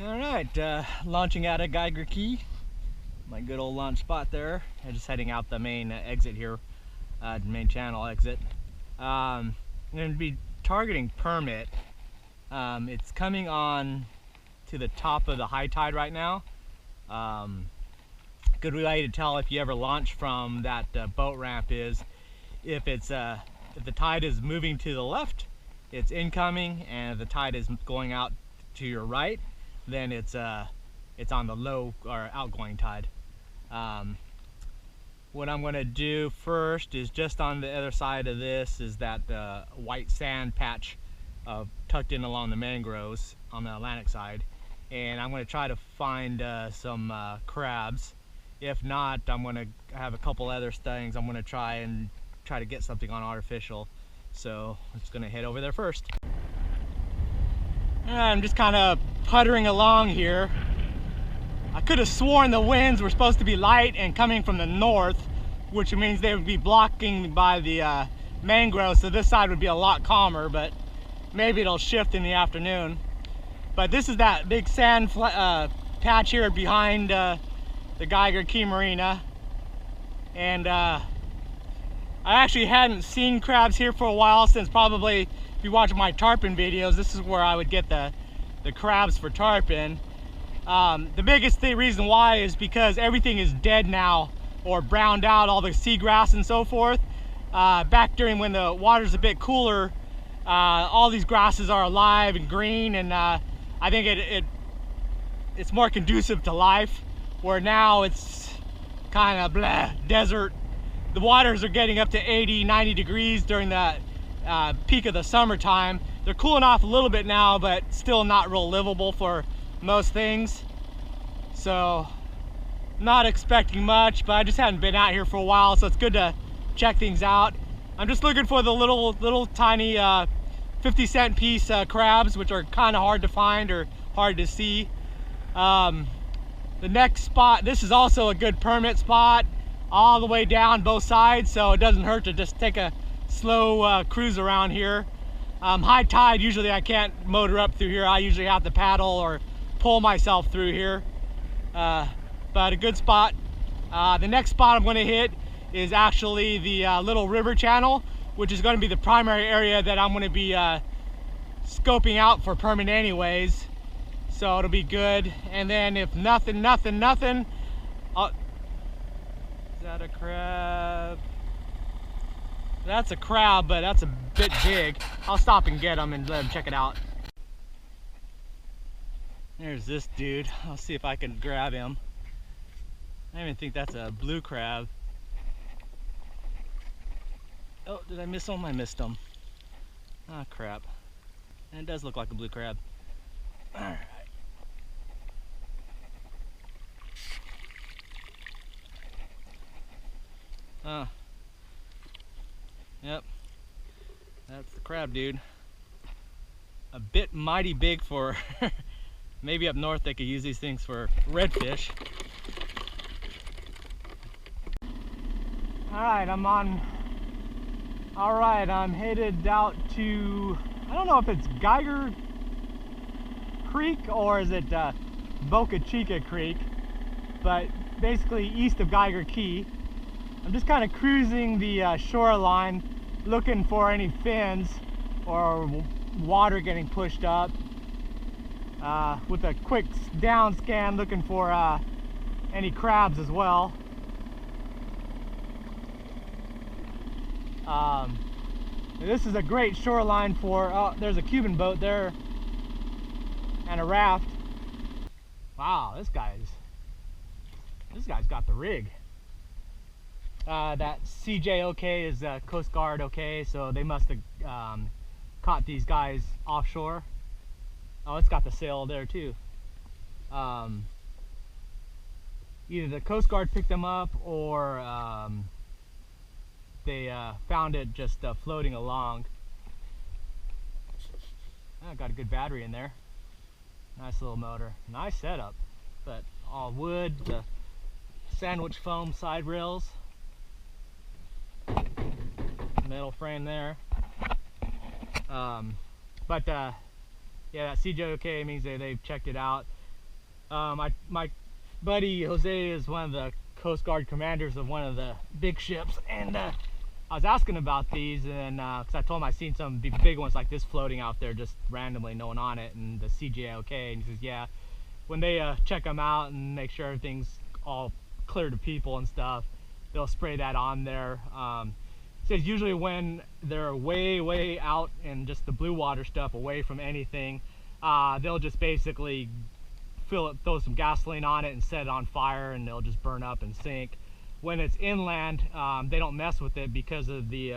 Alright, launching out of Geiger Key. My good old launch spot there. I'm just heading out the main exit here, main channel exit. I'm going to be targeting permit. It's coming on to the top of the high tide right now. Good way to tell if you ever launch from that boat ramp is if it's if the tide is moving to the left, it's incoming, and if the tide is going out to your right, then it's on the low or outgoing tide. What I'm going to do first is just on the other side of this is that white sand patch tucked in along the mangroves on the Atlantic side, and I'm going to try to find some crabs. If not, I'm going to have a couple other things. I'm going to try to get something on artificial. So I'm just going to head over there first. I'm just kind of puttering along here. I could have sworn the winds were supposed to be light and coming from the north, which means they would be blocking by the mangroves, so this side would be a lot calmer, but maybe it'll shift in the afternoon. But this is that big sand patch here behind the Geiger Key Marina, and I actually hadn't seen crabs here for a while, since probably, if you watch my tarpon videos, this is where I would get the crabs for tarpon. The biggest reason why is because everything is dead now, or browned out, all the seagrass and so forth. Back during when the water's a bit cooler, all these grasses are alive and green, and I think it's more conducive to life, where now it's kind of blah, desert. The waters are getting up to 80, 90 degrees during the peak of the summertime. They're cooling off a little bit now, but still not real livable for most things. So not expecting much, but I just hadn't been out here for a while, so it's good to check things out. I'm just looking for the little tiny 50-cent piece crabs, which are kind of hard to find or hard to see. The next spot, this is also a good permit spot, all the way down both sides, so it doesn't hurt to just take a slow cruise around here. High tide, usually I can't motor up through here. I usually have to paddle or pull myself through here, but a good spot. The next spot I'm going to hit is actually the little river channel, which is going to be the primary area that I'm going to be scoping out for permit anyways, so it'll be good. And then if nothing, is that a crab? That's a crab, but that's a bit big. I'll stop and get them and let them check it out. There's this dude. I'll see if I can grab him. I don't even think that's a blue crab. Oh, did I miss him? I missed him. Ah, crap. And it does look like a blue crab. Alright. Yep. That's the crab, dude. A bit mighty big for maybe up north they could use these things for redfish. Alright, I'm headed out to, I don't know if it's Geiger Creek or is it Boca Chica Creek, but basically east of Geiger Key. I'm just kind of cruising the shoreline, looking for any fins or water getting pushed up, with a quick down scan, looking for any crabs as well. This is a great shoreline for, oh, there's a Cuban boat there and a raft. Wow, this guy's got the rig. That CJ okay is Coast Guard okay, so they must have caught these guys offshore. Oh, it's got the sail there too. Either the Coast Guard picked them up or they found it just floating along. Oh, got a good battery in there. Nice little motor. Nice setup, but all wood, the sandwich foam side rails. Metal frame there. Yeah, that CJOK means they've checked it out. My buddy Jose is one of the Coast Guard commanders of one of the big ships, and I was asking about these, and because I told him I seen some big ones like this floating out there just randomly, no one on it, and the CJLK, and he says, yeah, when they check them out and make sure everything's all clear to people and stuff, they'll spray that on there. He says usually when they're way out and just the blue water stuff, away from anything, they'll just basically throw some gasoline on it and set it on fire, and they'll just burn up and sink. When it's inland, they don't mess with it because of the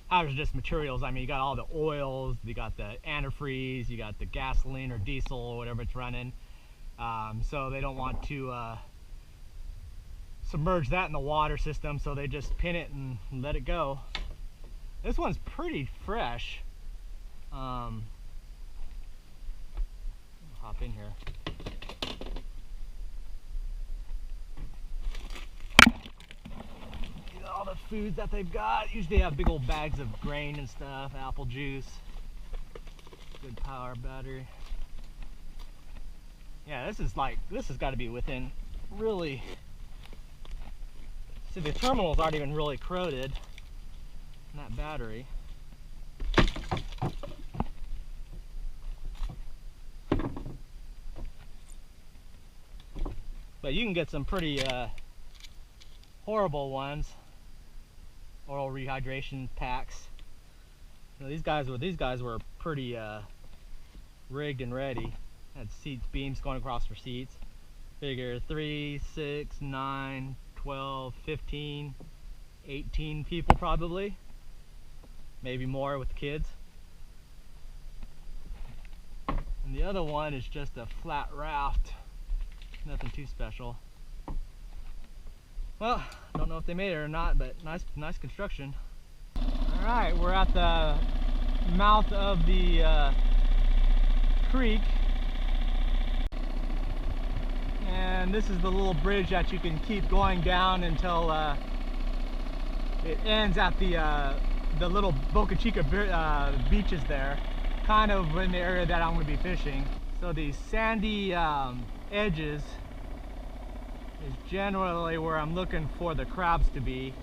hazardous materials. I mean, you got all the oils, you got the antifreeze, you got the gasoline or diesel or whatever it's running. So they don't want to submerge that in the water system, so they just pin it and let it go. This one's pretty fresh. Hop in here. All the foods that they've got. Usually they have big old bags of grain and stuff, apple juice, good power battery. Yeah, this has got to be within really. See, the terminals aren't even really corroded in that battery. But you can get some pretty horrible ones. Oral rehydration packs. You know, these guys were pretty rigged and ready. Had seats, beams going across for seats. Figure 3, 6, 9, 12, 15, 18 people probably. Maybe more with kids. And the other one is just a flat raft. Nothing too special. Well, I don't know if they made it or not, but nice construction. Alright, we're at the mouth of the creek. And this is the little bridge that you can keep going down until it ends at the little Boca Chica beaches there, kind of in the area that I'm going to be fishing. So these sandy edges is generally where I'm looking for the crabs to be.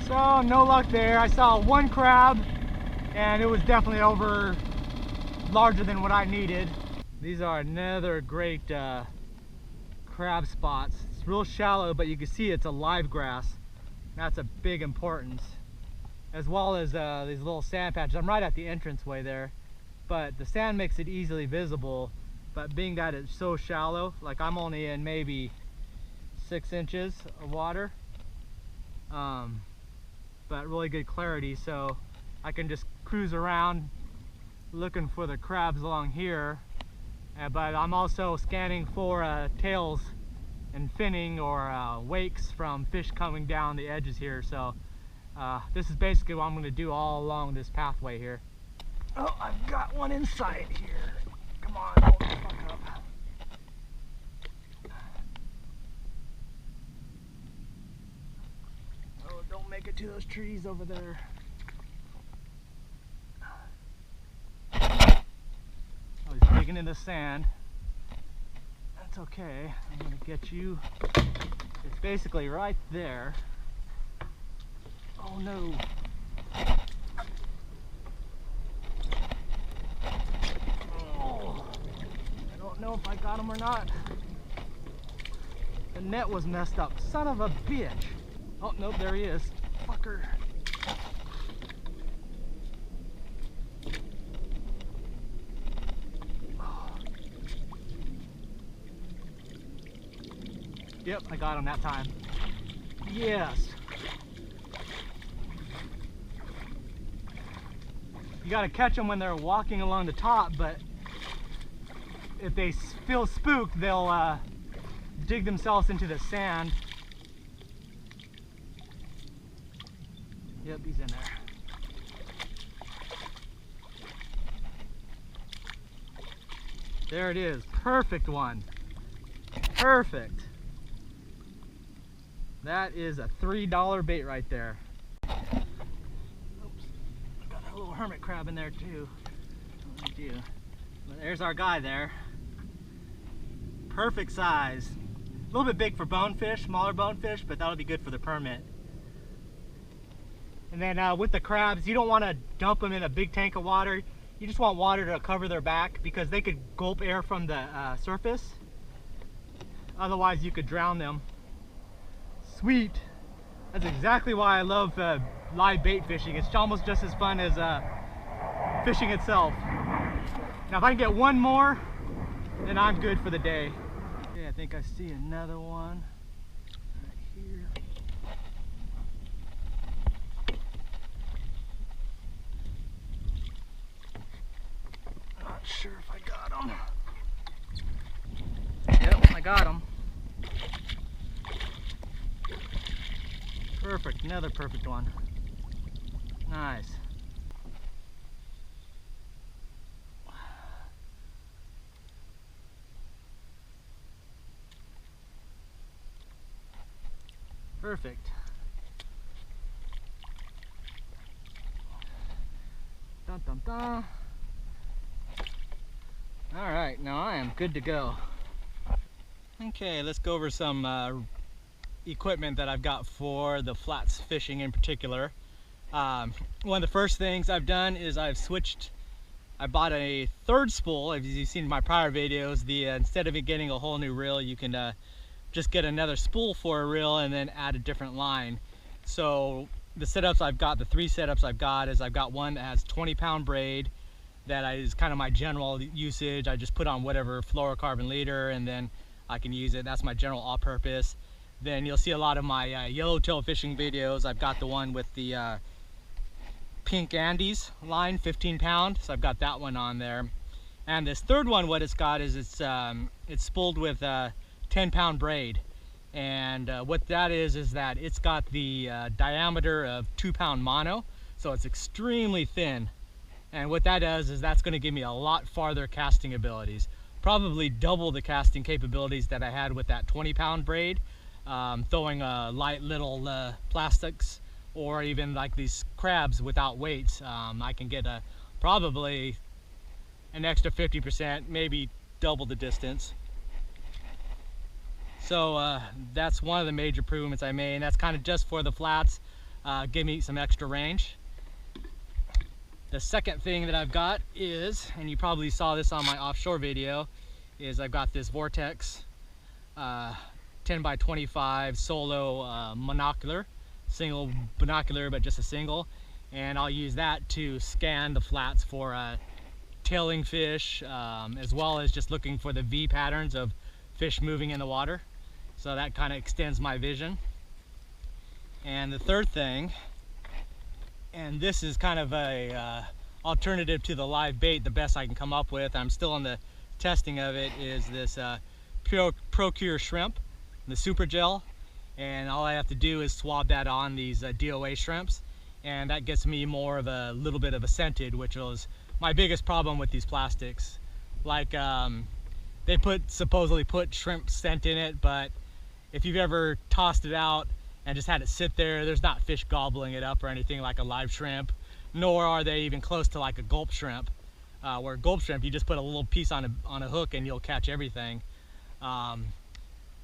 So no luck there. I saw one crab, and it was definitely larger than what I needed. These are another great crab spots. It's real shallow, but you can see it's a live grass. That's a big importance, as well as these little sand patches. I'm right at the entranceway there, but the sand makes it easily visible. But being that it's so shallow, like I'm only in maybe 6 inches of water, but really good clarity, so I can just cruise around looking for the crabs along here. But I'm also scanning for tails and finning or wakes from fish coming down the edges here. So this is basically what I'm going to do all along this pathway here. Oh, I've got one in sight here. Come on, hold the fuck up. Oh, don't make it to those trees over there. Oh, he's digging in the sand. That's okay. I'm gonna get you. It's basically right there. Oh no. Oh, I don't know if I got him or not. The net was messed up. Son of a bitch. Oh, nope, there he is. Fucker. Yep, I got him that time. Yes. You gotta catch them when they're walking along the top, but if they feel spooked, they'll dig themselves into the sand. Yep, he's in there. There it is. Perfect one. Perfect. That is a $3 bait right there. Oops. Got a little hermit crab in there too. What do I do? Well, there's our guy there. perfect size. A little bit big for bonefish, smaller bonefish, but that'll be good for the permit. And then with the crabs, you don't want to dump them in a big tank of water. You just want water to cover their back because they could gulp air from the surface. Otherwise, you could drown them. Sweet. That's exactly why I love live bait fishing. It's almost just as fun as fishing itself. Now, if I can get one more, then I'm good for the day. Okay, I think I see another one right here. Not sure if I got him. Yep, I got him. Perfect, another perfect one. Nice. Perfect. Dun dun dun. All right, now I am good to go. Okay, let's go over some equipment that I've got for the flats fishing in particular. One of the first things I've done is I bought a third spool. As you've seen in my prior videos, instead of getting a whole new reel, you can just get another spool for a reel and then add a different line. So the setups I've got, the three setups I've got, is I've got one that has 20-pound braid that is kind of my general usage. I just put on whatever fluorocarbon leader and then I can use it. That's my general all-purpose. Then you'll see a lot of my yellowtail fishing videos. I've got the one with the pink Andes line, 15-pound, so I've got that one on there. And this third one, what it's got is it's spooled with 10-pound braid, and what that is that it's got the diameter of 2-pound mono, so it's extremely thin. And what that does is that's going to give me a lot farther casting abilities, probably double the casting capabilities that I had with that 20-pound braid, throwing light little plastics or even like these crabs without weights. I can get probably an extra 50%, maybe double the distance. So that's one of the major improvements I made, and that's kind of just for the flats, give me some extra range. The second thing that I've got is, and you probably saw this on my offshore video, is I've got this Vortex 10 by 25 solo monocular, single binocular, but just a single, and I'll use that to scan the flats for tailing fish, as well as just looking for the V patterns of fish moving in the water. So that kind of extends my vision. And the third thing, and this is kind of a alternative to the live bait, the best I can come up with, I'm still on the testing of it, is this ProCure shrimp, the super gel. And all I have to do is swab that on these DOA shrimps, and that gets me more of a little bit of a scented, which was my biggest problem with these plastics. Like they supposedly put shrimp scent in it, but if you've ever tossed it out and just had it sit there, there's not fish gobbling it up or anything like a live shrimp, nor are they even close to like a gulp shrimp. Where gulp shrimp, you just put a little piece on a hook and you'll catch everything.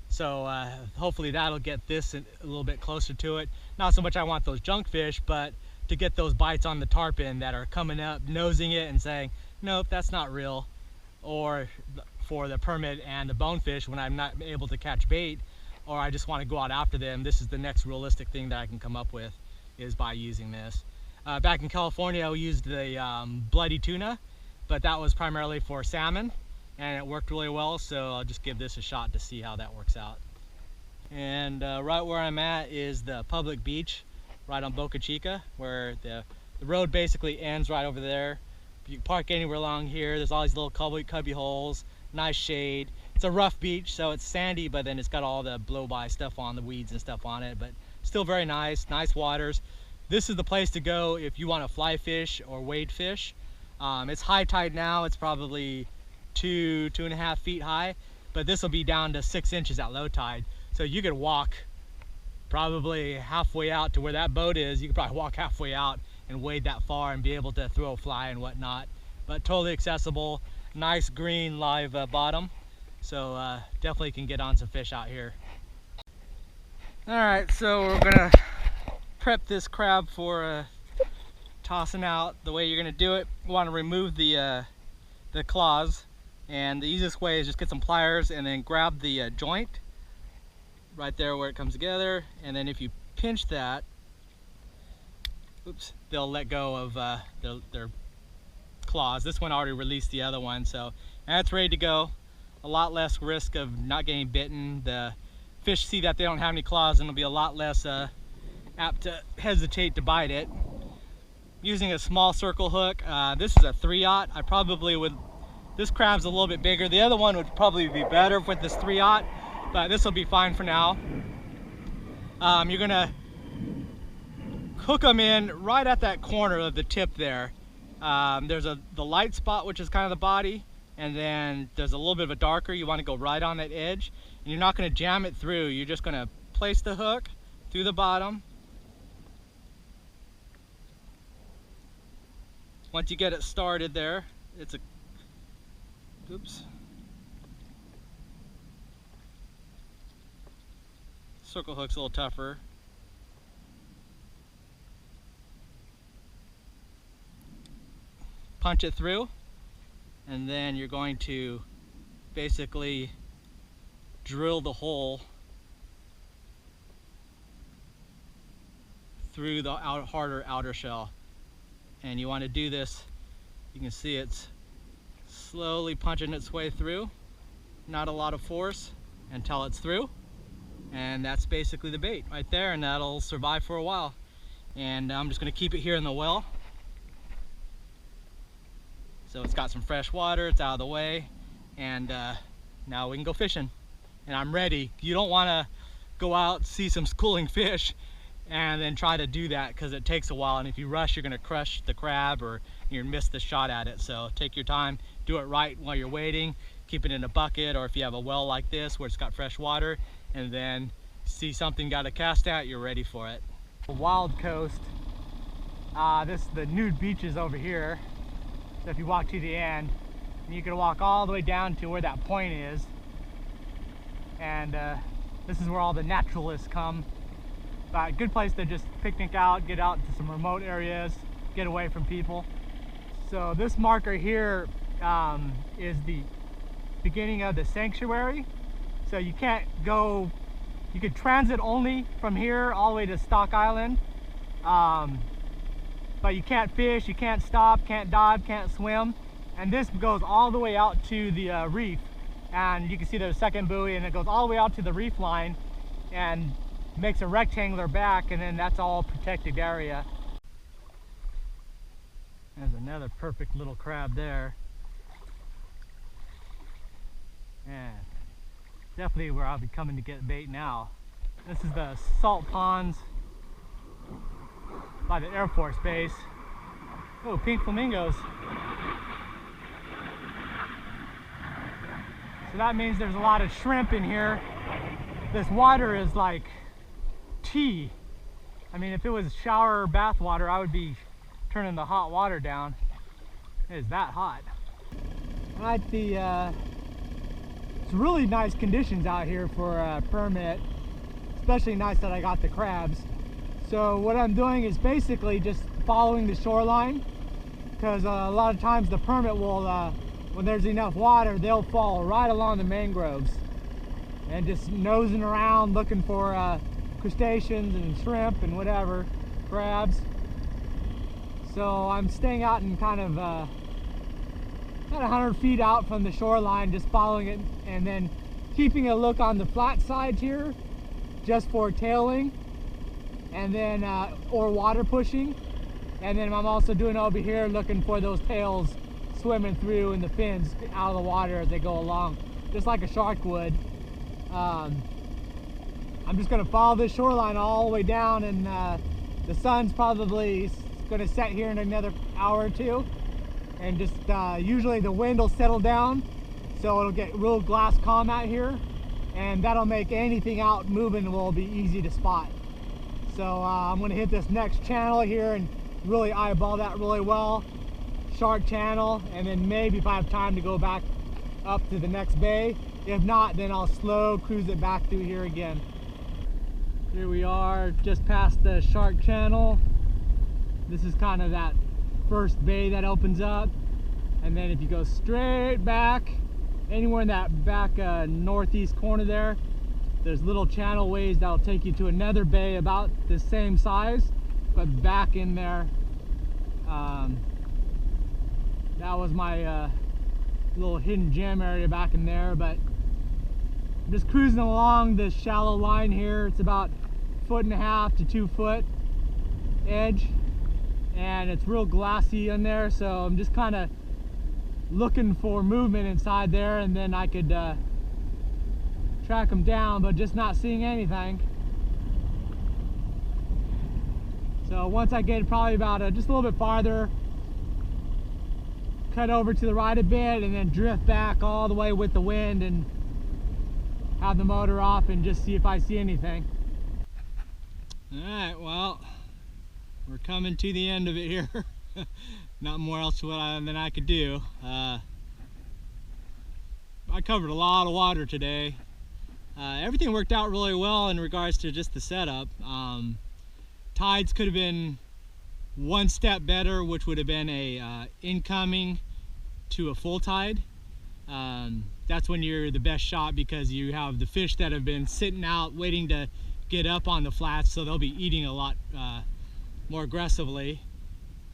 So hopefully that'll get this a little bit closer to it. Not so much I want those junk fish, but to get those bites on the tarpon that are coming up, nosing it and saying, nope, that's not real. Or for the permit and the bonefish, when I'm not able to catch bait, or I just want to go out after them, this is the next realistic thing that I can come up with, is by using this. Back in California, we used the bloody tuna, but that was primarily for salmon, and it worked really well, so I'll just give this a shot to see how that works out. And right where I'm at is the public beach, right on Boca Chica, where the road basically ends right over there. You can park anywhere along here. There's all these little cubby holes, nice shade. It's a rough beach, so it's sandy, but then it's got all the blow-by stuff on, the weeds and stuff on it, but still very nice waters. This is the place to go if you want to fly fish or wade fish. It's high tide now. It's probably 2.5 feet high, but this will be down to 6 inches at low tide. So you could walk probably halfway out to where that boat is. You could probably walk halfway out and wade that far and be able to throw a fly and whatnot. But totally accessible, nice green live bottom. So definitely can get on some fish out here. All right, so we're gonna prep this crab for tossing out. The way you're gonna do it, you want to remove the claws, and the easiest way is just get some pliers and then grab the joint right there where it comes together, and then if you pinch that, oops, they'll let go of their claws. This one already released the other one, so that's ready to go. A lot less risk of not getting bitten. The fish see that they don't have any claws and it'll be a lot less apt to hesitate to bite it. Using a small circle hook, this is a 3/0. I probably would, this crab's a little bit bigger. The other one would probably be better with this 3/0, but this will be fine for now. You're gonna hook them in right at that corner of the tip there. There's the light spot, which is kind of the body, and then there's a little bit of a darker. You want to go right on that edge, and you're not going to jam it through. You're just going to place the hook through the bottom. Once you get it started there, it's a, oops, circle hook's a little tougher. Punch it through, and then you're going to basically drill the hole through the harder outer shell. And you want to do this, you can see it's slowly punching its way through, not a lot of force, until it's through. And that's basically the bait right there, and that'll survive for a while. And I'm just going to keep it here in the well. So it's got some fresh water, it's out of the way, and now we can go fishing. And I'm ready. You don't want to go out, see some schooling fish, and then try to do that, because it takes a while, and if you rush, you're going to crush the crab or you're going to miss the shot at it. So take your time, do it right while you're waiting, keep it in a bucket, or if you have a well like this where it's got fresh water, and then see something got a cast at, you're ready for it. Wild Coast, the nude beaches over here. So if you walk to the end, you can walk all the way down to where that point is, and this is where all the naturalists come. Good place to just picnic out, get out to some remote areas, get away from people. So this marker here is the beginning of the sanctuary. So you can't go, you could transit only from here all the way to Stock Island. But you can't fish, you can't stop, can't dive, can't swim. And this goes all the way out to the reef. And you can see there's a second buoy, and it goes all the way out to the reef line and makes a rectangular back, and then that's all protected area. There's another perfect little crab there. And definitely where I'll be coming to get bait now. This is the salt ponds by the Air Force Base. Oh, pink flamingos. So that means there's a lot of shrimp in here. This water is like tea. I mean, if it was shower or bath water, I would be turning the hot water down. It is that hot. Right, it's really nice conditions out here for a permit. Especially nice that I got the crabs. So what I'm doing is basically just following the shoreline, because a lot of times the permit will, when there's enough water, they'll fall right along the mangroves, and just nosing around looking for crustaceans and shrimp and whatever, crabs. So I'm staying out in kind of 100 feet out from the shoreline, just following it, and then keeping a look on the flat sides here just for tailing, and then or water pushing. And then I'm also doing over here looking for those tails swimming through and the fins out of the water as they go along, just like a shark would. I'm just going to follow this shoreline all the way down, and the sun's probably going to set here in another hour or two, and just usually the wind will settle down, so it'll get real glass calm out here, and that'll make anything out moving will be easy to spot. So I'm going to hit this next channel here and really eyeball that really well, shark channel, and then maybe if I have time to go back up to the next bay If not, then I'll slow cruise it back through here again. Here we are, just past the shark channel. This is kind of that first bay that opens up. And then if you go straight back, anywhere in that back northeast corner there, there's little channel ways that'll take you to another bay about the same size, but back in there. That was my little hidden gem area back in there, but I'm just cruising along this shallow line here. It's about 1.5 to 2 foot edge, and it's real glassy in there, so I'm just kind of looking for movement inside there, and then I could track them down, but just not seeing anything. So once I get probably about just a little bit farther, cut over to the right a bit and then drift back all the way with the wind and have the motor off and just see if I see anything. Alright, well, we're coming to the end of it here. Not more else than I could do. I covered a lot of water today. Everything worked out really well in regards to just the setup. Tides could have been one step better, which would have been a incoming to a full tide. That's when you're the best shot, because you have the fish that have been sitting out waiting to get up on the flats, so they'll be eating a lot more aggressively,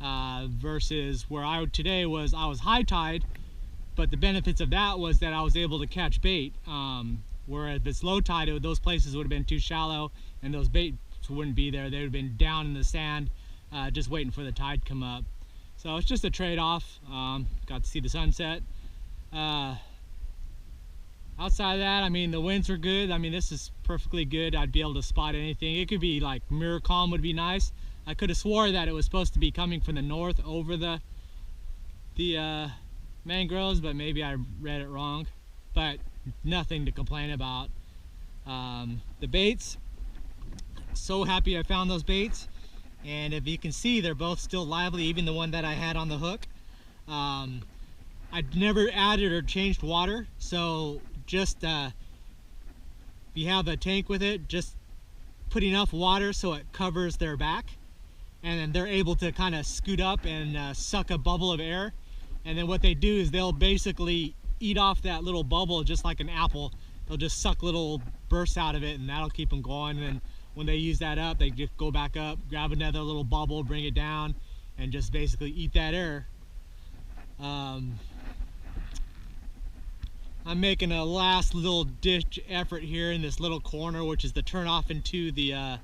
versus where I was high tide, but the benefits of that was that I was able to catch bait. Whereas if it's low tide, those places would have been too shallow and those baits wouldn't be there. They would have been down in the sand, just waiting for the tide to come up. So it's just a trade-off. Got to see the sunset. Outside of that, I mean, the winds were good. I mean, this is perfectly good. I'd be able to spot anything. It could be like mirror calm would be nice. I could have swore that it was supposed to be coming from the north over the mangroves, but maybe I read it wrong. But nothing to complain about. The baits, so happy I found those baits, and if you can see, they're both still lively, even the one that I had on the hook. I'd never added or changed water, so just if you have a tank with it, just put enough water so it covers their back, and then they're able to kind of scoot up and suck a bubble of air. And then what they do is they'll basically eat off that little bubble just like an apple. They'll just suck little bursts out of it, and that'll keep them going. And then when they use that up, they just go back up, grab another little bubble, bring it down, and just basically eat that air. I'm making a last little ditch effort here in this little corner, which is the turn off into the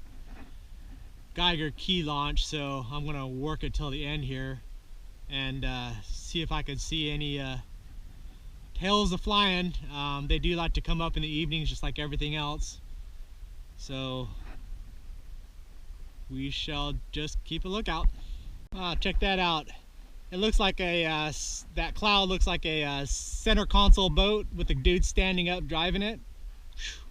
Geiger Key launch. So I'm gonna work it till the end here and see if I can see any tails of flying. They do like to come up in the evenings just like everything else, so we shall just keep a lookout. Check that out. It looks like a that cloud looks like a center console boat with the dude standing up driving it. Whew.